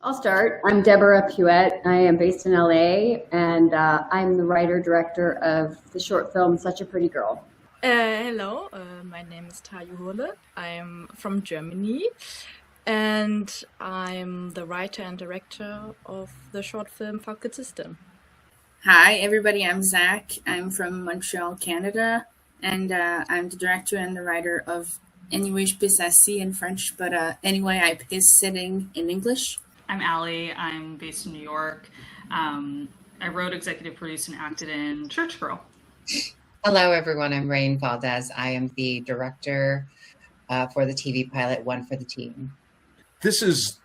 I'll start. I'm Deborah Puette. I am based in LA, and I'm the writer-director of the short film Such a Pretty Girl. Hello, my name is Tajo Hurrle. I'm from Germany, and I'm the writer and director of the short film Cistem. Hi, everybody. I'm Zach. I'm from Montreal, Canada, and I'm the director and the writer of Anyway, je peux assis in French, but Anyway, I is sitting in English. I'm Allie. I'm based in New York. I wrote, executive produced, and acted in Church Girl. Hello, everyone. I'm Rain Valdez. I am the director for the TV pilot One for the Team. This is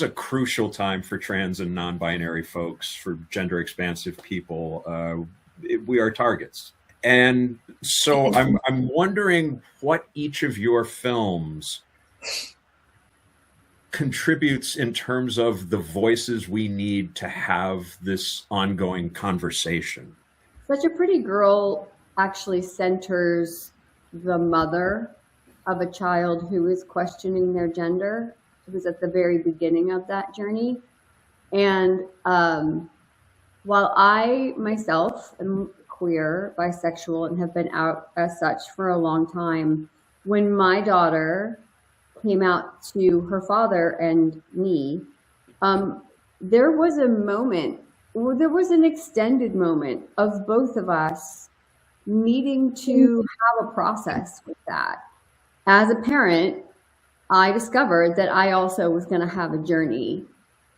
a crucial time for trans and non-binary folks, for gender expansive people. We are targets. And so I'm wondering what each of your films contributes in terms of the voices we need to have this ongoing conversation. Such a Pretty Girl actually centers the mother of a child who is questioning their gender, who's at the very beginning of that journey. And while I myself am queer, bisexual, and have been out as such for a long time, when my daughter came out to her father and me, there was a moment, or there was an extended moment of both of us needing to have a process with that. As a parent, I discovered that I also was going to have a journey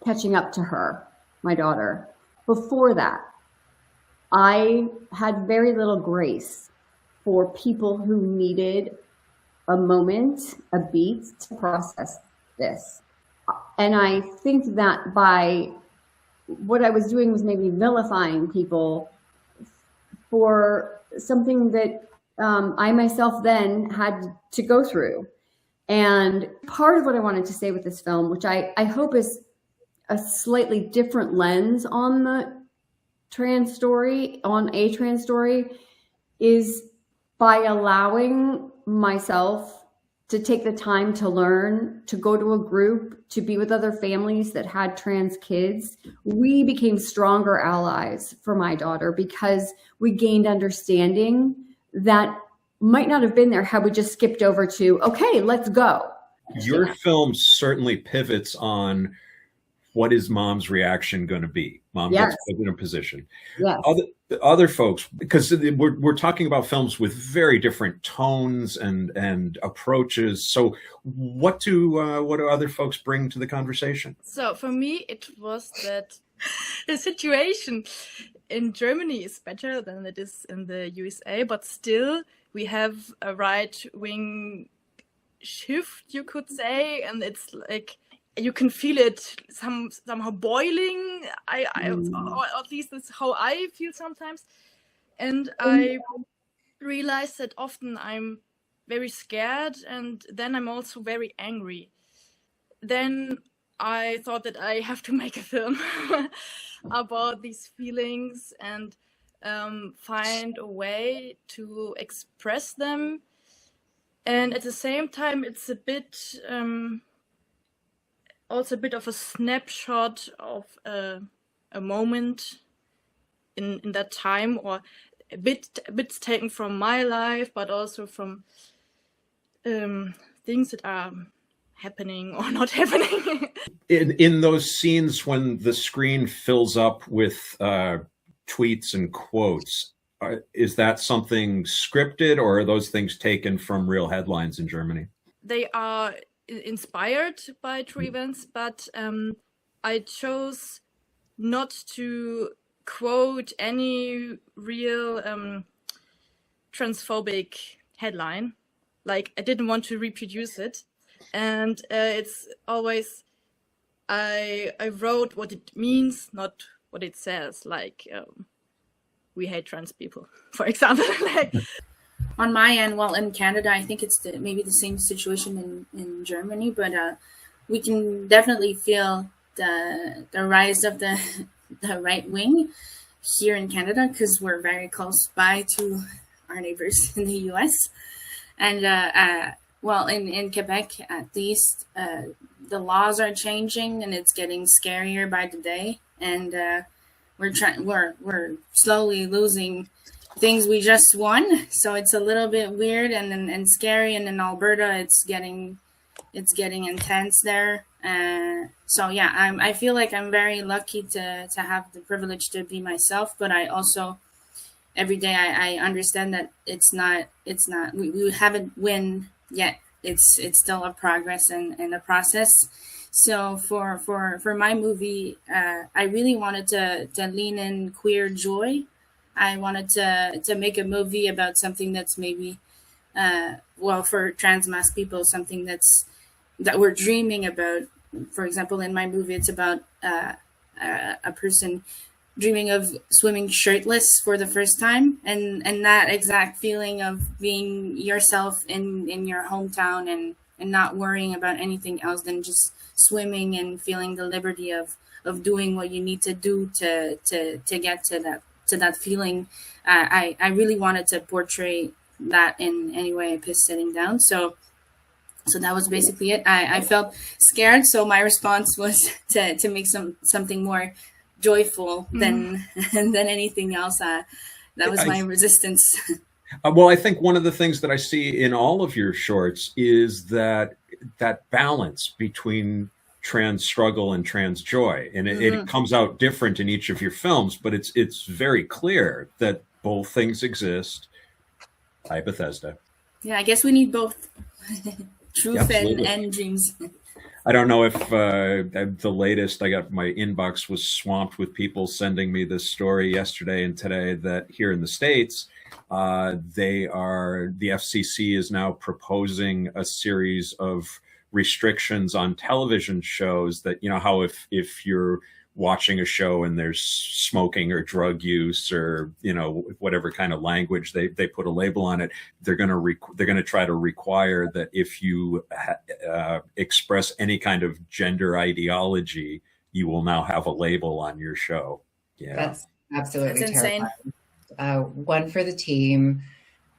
catching up to her, my daughter. Before that, I had very little grace for people who needed a moment, a beat to process this. And I think that by what I was doing was maybe vilifying people for something that I myself then had to go through. And part of what I wanted to say with this film, which I hope is a slightly different lens on the trans story, on a trans story, is by allowing myself to take the time to learn, to go to a group, to be with other families that had trans kids, we became stronger allies for my daughter because we gained understanding that might not have been there had we just skipped over to, okay, let's go. Your film certainly pivots on what is mom's reaction going to be? Mom gets put in a position. Yes. Other folks, because we're talking about films with very different tones and approaches. So what do other folks bring to the conversation? So for me, it was that the situation in Germany is better than it is in the USA, but still we have a right-wing shift, you could say, and it's like you can feel it somehow boiling. Or at least that's how I feel sometimes. And I realized that often I'm very scared, and then I'm also very angry. Then I thought that I have to make a film about these feelings and find a way to express them. And at the same time, it's a bit also a bit of a snapshot of a moment in that time, or a bit taken from my life, but also from things that are happening or not happening. In those scenes when the screen fills up with tweets and quotes, is that something scripted, or are those things taken from real headlines in Germany? They are inspired by true events, but I chose not to quote any real transphobic headline. Like, I didn't want to reproduce it. And it's always, I wrote what it means, not what it says. Like, we hate trans people, for example. Like, On my end, well, in Canada, I think it's maybe the same situation in Germany, but we can definitely feel the rise of the right wing here in Canada, because we're very close by to our neighbors in the US. And well, in Quebec, at least, the laws are changing and it's getting scarier by the day. And we're slowly losing things we just won. So it's a little bit weird and scary. And in Alberta, it's getting intense there. So yeah, I feel like I'm very lucky to have the privilege to be myself, but I also every day I understand that it's not we haven't win yet. It's still a progress and a process. So for my movie, I really wanted to lean in queer joy. I wanted to make a movie about something that's maybe for trans mass people, something that we're dreaming about. For example, in my movie, it's about a person dreaming of swimming shirtless for the first time, and that exact feeling of being yourself in your hometown and not worrying about anything else than just swimming and feeling the liberty of doing what you need to do to get to that feeling. I really wanted to portray that in any way I pissed sitting down. So that was basically it. I felt scared, so my response was to make something more joyful than anything else. That was my resistance. Well, I think one of the things that I see in all of your shorts is that balance between trans struggle and trans joy, and it comes out different in each of your films, but it's very clear that both things exist. Hi, Bethesda. Yeah, I guess we need both. Truth and dreams. I don't know if the latest, I got my inbox was swamped with people sending me this story yesterday and today that here in the States, the FCC is now proposing a series of restrictions on television shows that, you know, how if you're watching a show and there's smoking or drug use or, you know, whatever kind of language they put a label on it, they're going to try to require that if you express any kind of gender ideology, you will now have a label on your show. Yeah, that's absolutely insane. One for the Team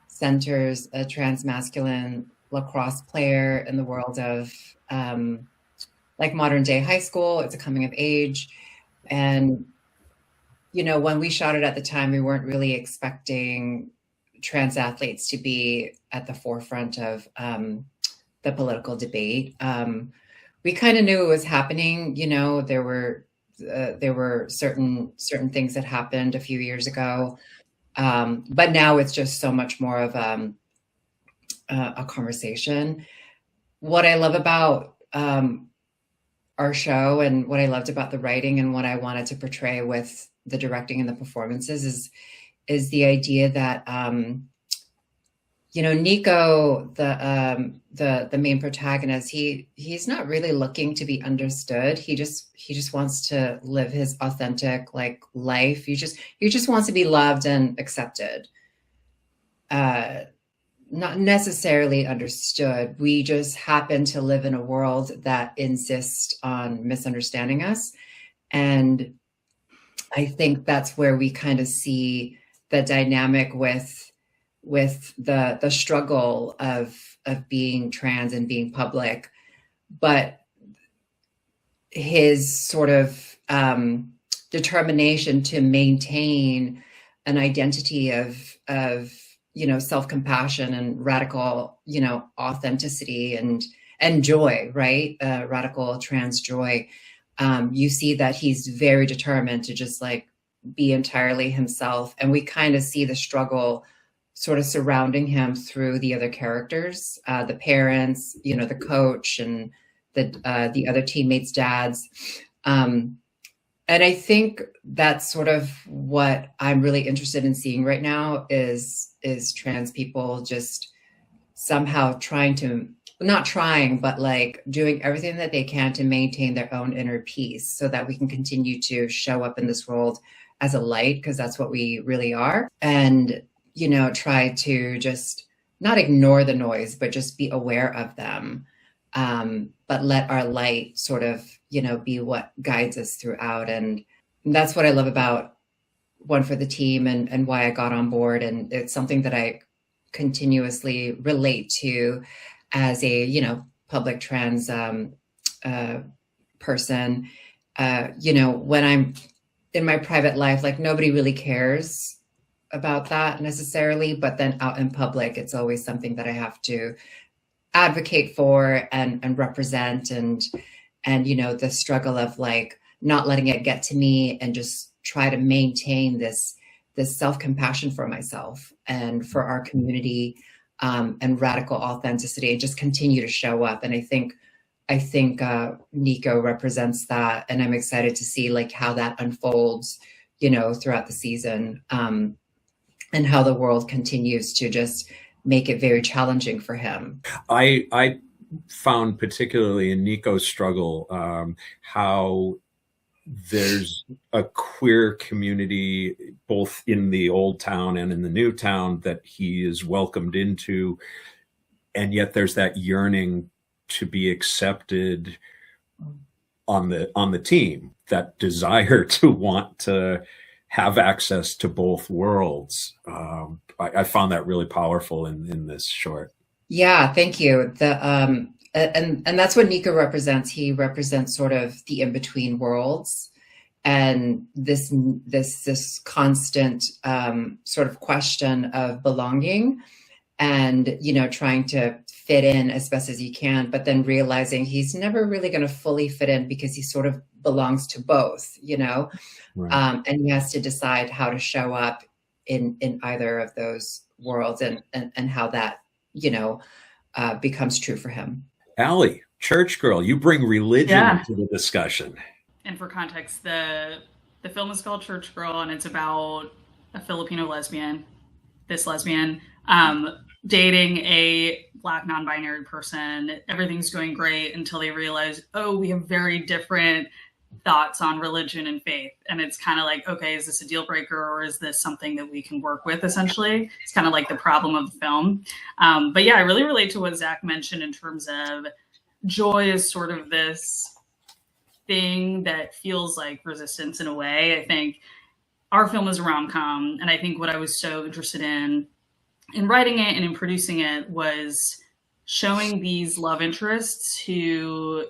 centers a transmasculine lacrosse player in the world of like modern day high school. It's a coming of age. And, you know, when we shot it at the time, we weren't really expecting trans athletes to be at the forefront of the political debate. We kind of knew it was happening. You know, there were certain things that happened a few years ago. But now it's just so much more of a conversation. What I love about our show and what I loved about the writing and what I wanted to portray with the directing and the performances is the idea that, you know, Nico, the main protagonist, he's not really looking to be understood. He just wants to live his authentic like life. He just wants to be loved and accepted. Not necessarily understood. We just happen to live in a world that insists on misunderstanding us. And I think that's where we kind of see the dynamic with the struggle of being trans and being public, but his sort of determination to maintain an identity of you know, self-compassion and radical, you know, authenticity and joy, right? Radical trans joy. You see that he's very determined to just like be entirely himself. And we kind of see the struggle sort of surrounding him through the other characters, the parents, you know, the coach and the other teammates' dads. And I think that's sort of what I'm really interested in seeing right now is trans people just somehow but like doing everything that they can to maintain their own inner peace so that we can continue to show up in this world as a light, because that's what we really are. And, you know, try to just not ignore the noise, but just be aware of them. But let our light sort of, you know, be what guides us throughout. And that's what I love about One for the Team and why I got on board. And it's something that I continuously relate to as a, you know, public trans person, you know, when I'm in my private life, like nobody really cares about that necessarily, but then out in public, it's always something that I have to advocate for and represent, and you know, the struggle of like not letting it get to me and just try to maintain this self-compassion for myself and for our community, and radical authenticity, and just continue to show up. And I think Nico represents that, and I'm excited to see like how that unfolds, you know, throughout the season, and how the world continues to just make it very challenging for him. I found particularly in Nico's struggle how there's a queer community both in the old town and in the new town that he is welcomed into, and yet there's that yearning to be accepted on the team, that desire to want to have access to both worlds. I found that really powerful in this short. Yeah, thank you. And that's what Nico represents. He represents sort of the in-between worlds, and this constant sort of question of belonging, and, you know, trying to fit in as best as you can, but then realizing he's never really going to fully fit in because he sort of belongs to both, you know, right. And he has to decide how to show up in either of those worlds, and how that, you know, becomes true for him. Allie, church girl, you bring religion into the discussion. And for context, the film is called Church Girl, and it's about a Filipino lesbian, dating a Black non-binary person. Everything's going great until they realize, oh, we have very different thoughts on religion and faith. And it's kind of like, okay, is this a deal breaker, or is this something that we can work with, essentially? It's kind of like the problem of the film. But yeah, I really relate to what Zach mentioned in terms of joy is sort of this thing that feels like resistance in a way. I think our film is a rom-com, and I think what I was so interested in writing it and in producing it was showing these love interests who,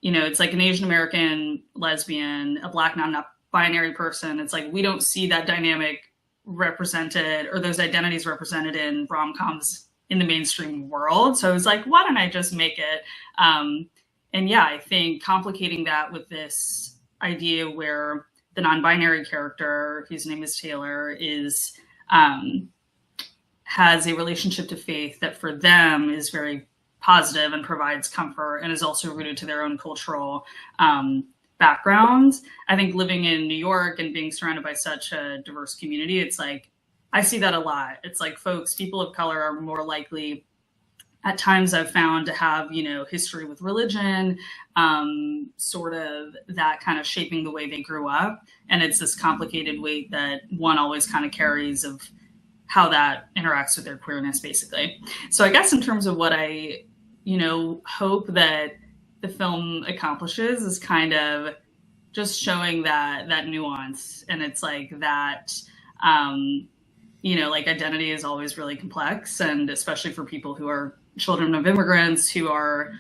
you know, it's like an Asian American lesbian, a Black non-binary person. It's like, we don't see that dynamic represented, or those identities represented in rom-coms in the mainstream world. So I was like, why don't I just make it? And yeah, I think complicating that with this idea where the non-binary character, whose name is Taylor, is has a relationship to faith that for them is very positive and provides comfort, and is also rooted to their own cultural backgrounds. I think living in New York and being surrounded by such a diverse community, it's like, I see that a lot. It's like people of color are more likely at times I've found to have, you know, history with religion, sort of that kind of shaping the way they grew up. And it's this complicated weight that one always kind of carries of how that interacts with their queerness, basically. So I guess in terms of what I, you know, hope that the film accomplishes is kind of just showing that nuance. And it's like that, you know, like identity is always really complex, and especially for people who are children of immigrants, who are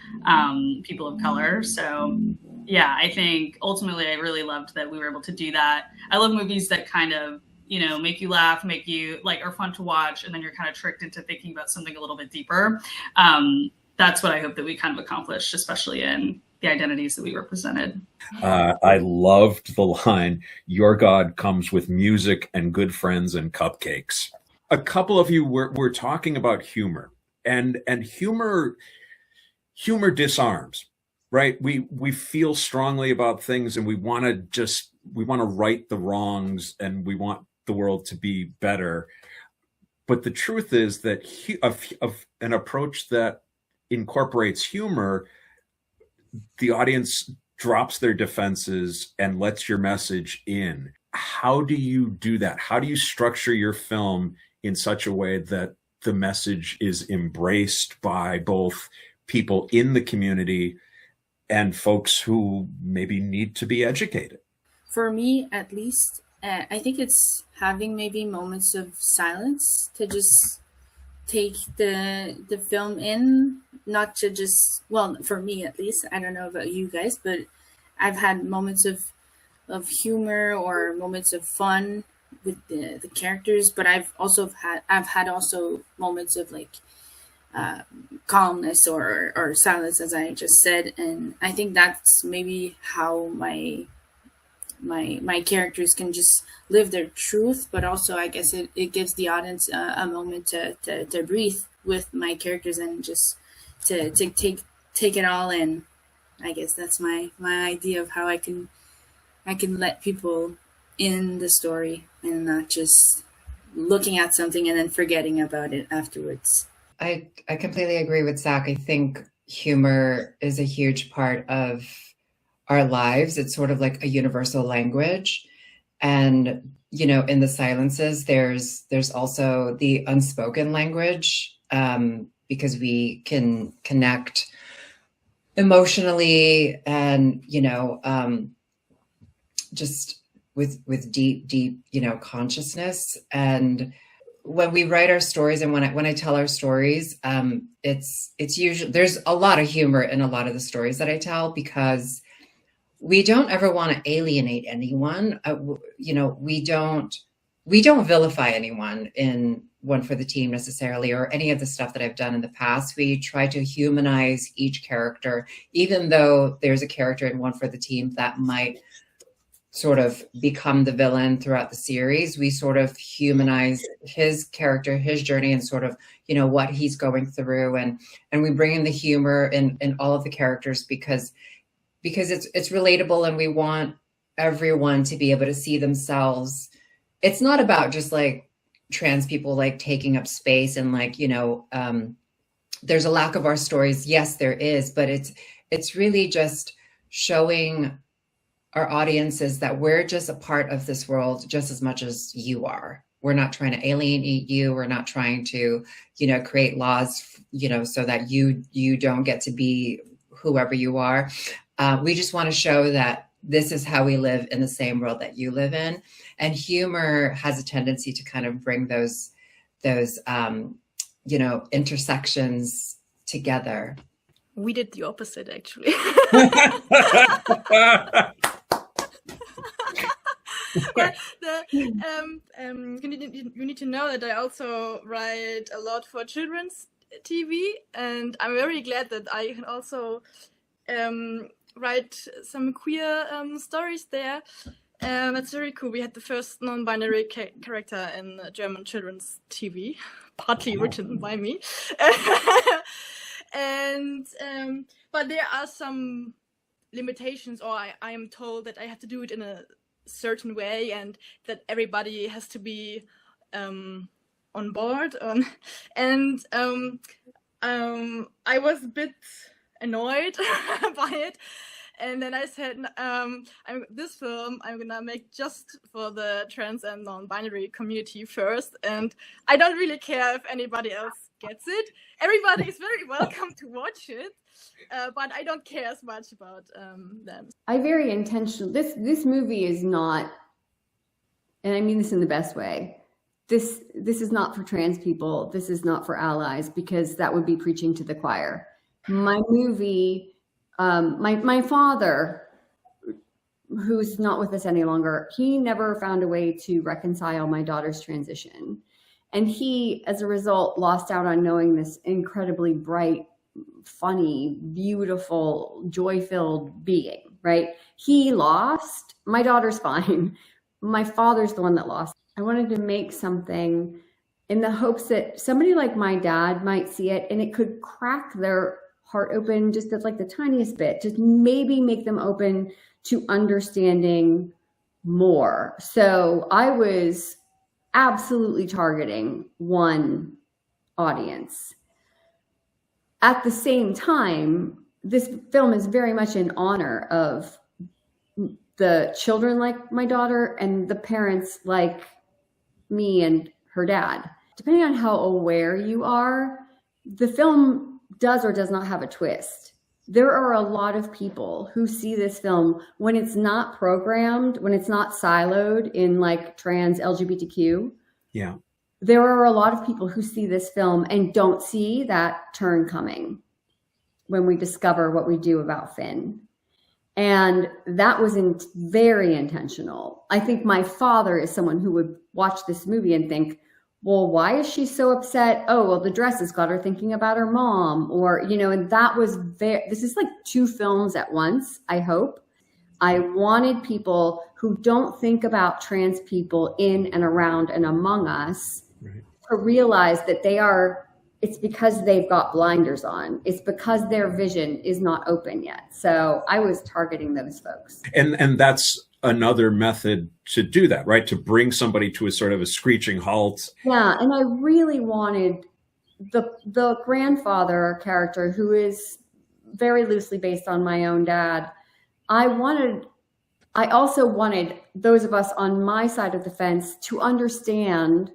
people of color. So yeah, I think ultimately I really loved that we were able to do that. I love movies that kind of, you know, make you laugh, make you like, are fun to watch, and then you're kind of tricked into thinking about something a little bit deeper. That's what I hope that we kind of accomplished, especially in the identities that we represented. I loved the line, "Your God comes with music and good friends and cupcakes." A couple of you were talking about humor, and humor disarms, right? We feel strongly about things, and we want to right the wrongs, and we want the world to be better. But the truth is that of an approach that incorporates humor, the audience drops their defenses and lets your message in. How do you do that? How do you structure your film in such a way that the message is embraced by both people in the community and folks who maybe need to be educated? For me, at least, I think it's having maybe moments of silence to just take the film in not to just, well, for me at least, I don't know about you guys, but I've had moments of humor or moments of fun with the characters, but I've had also moments of like calmness or silence, as I just said, and I think that's maybe how my characters can just live their truth, but also I guess it gives the audience a moment to breathe with my characters and just to take it all in. I guess that's my idea of how I can let people in the story and not just looking at something and then forgetting about it afterwards. I completely agree with Zach. I think humor is a huge part of our lives. It's sort of like a universal language. And, you know, in the silences, there's also the unspoken language, because we can connect emotionally and, you know, just with deep, you know, consciousness. And when we write our stories and when I tell our stories, it's usually, there's a lot of humor in a lot of the stories that I tell, because we don't ever want to alienate anyone. You know, we don't vilify anyone in One for the Team necessarily, or any of the stuff that I've done in the past. We try to humanize each character, even though there's a character in One for the Team that might sort of become the villain throughout the series. We sort of humanize his character, his journey, and sort of, you know, what he's going through, and we bring in the humor in all of the characters because it's relatable, and we want everyone to be able to see themselves. It's not about just like trans people like taking up space and like, you know, there's a lack of our stories. Yes, there is, but it's really just showing our audiences that we're just a part of this world just as much as you are. We're not trying to alienate you. We're not trying to, you know, create laws, you know, so that you don't get to be whoever you are. We just want to show that this is how we live in the same world that you live in. And humor has a tendency to kind of bring those you know, intersections together. We did the opposite, actually. But you need to know that I also write a lot for children's TV, and I'm very glad that I can also write some queer stories there. That's very cool. We had the first non-binary character in German children's TV, partly written by me. And but there are some limitations, or I am told that I have to do it in a certain way, and that everybody has to be on board. And I was a bit annoyed by it. And then I said, this film I'm gonna make just for the trans and non-binary community first, and I don't really care if anybody else gets it. Everybody is very welcome to watch it, but I don't care as much about them. I very intentionally, this movie is not, and I mean this in the best way, this is not for trans people, this is not for allies, because that would be preaching to the choir. My movie, my father, who's not with us any longer, he never found a way to reconcile my daughter's transition. And he, as a result, lost out on knowing this incredibly bright, funny, beautiful, joy-filled being, right? He lost. My daughter's fine. My father's the one that lost. I wanted to make something in the hopes that somebody like my dad might see it and it could crack their heart open just at like the tiniest bit, just maybe make them open to understanding more. So I was absolutely targeting one audience. At the same time, this film is very much in honor of the children like my daughter and the parents like me and her dad. Depending on how aware you are, the film does or does not have a twist. There are a lot of people who see this film when it's not programmed, when it's not siloed in like trans LGBTQ. Yeah. There are a lot of people who see this film and don't see that turn coming. when we discover what we do about Finn. And that was very intentional. I think my father is someone who would watch this movie and think, well, why is she so upset? Oh, well, the dress has got her thinking about her mom, or, and that was this is like 2 films at once, I hope. I wanted people who don't think about trans people in and around and among us to realize that it's because they've got blinders on. It's because their vision is not open yet. So I was targeting those folks. And that's another method to do that, right? To bring somebody to a sort of a screeching halt. Yeah, and I really wanted the grandfather character, who is very loosely based on my own dad. I also wanted those of us on my side of the fence to understand,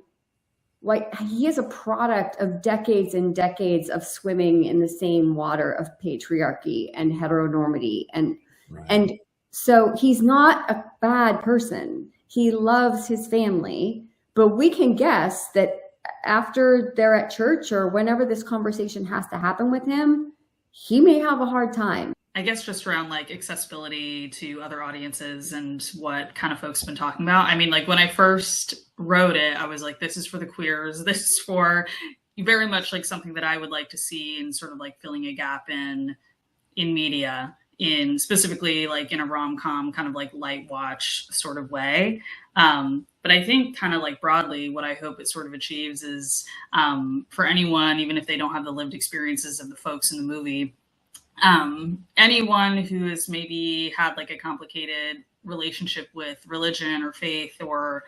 like, he is a product of decades and decades of swimming in the same water of patriarchy and heteronormity. And so he's not a bad person. He loves his family, but we can guess that after they're at church or whenever this conversation has to happen with him, he may have a hard time. I guess just around like accessibility to other audiences and what kind of folks have been talking about. I mean, like when I first wrote it, I was like, this is for the queers. This is for very much like something that I would like to see in sort of like filling a gap in media, in specifically like in a rom-com kind of like light watch sort of way. But I think kind of like broadly, what I hope it sort of achieves is for anyone, even if they don't have the lived experiences of the folks in the movie, anyone who has maybe had like a complicated relationship with religion or faith, or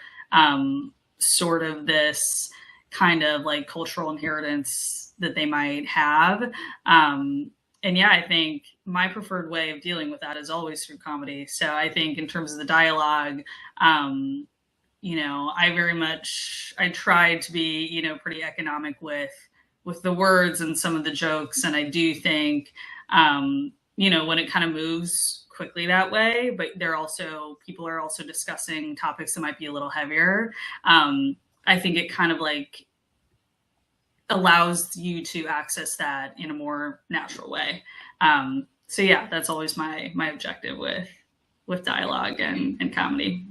sort of this kind of like cultural inheritance that they might have. And yeah, I think my preferred way of dealing with that is always through comedy. So I think in terms of the dialogue, I tried to be, pretty economic with the words and some of the jokes. And I do think, when it kind of moves quickly that way, but people are also discussing topics that might be a little heavier. I think it kind of like allows you to access that in a more natural way. So yeah, that's always my objective with dialogue and comedy.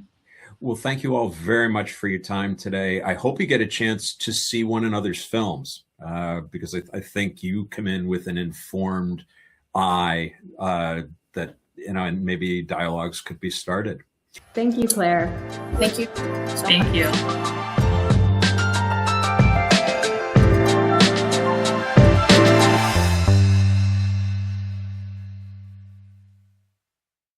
Well, thank you all very much for your time today. I hope you get a chance to see one another's films, because I think you come in with an informed eye that, and maybe dialogues could be started. Thank you, Claire. Thank you. Thank you.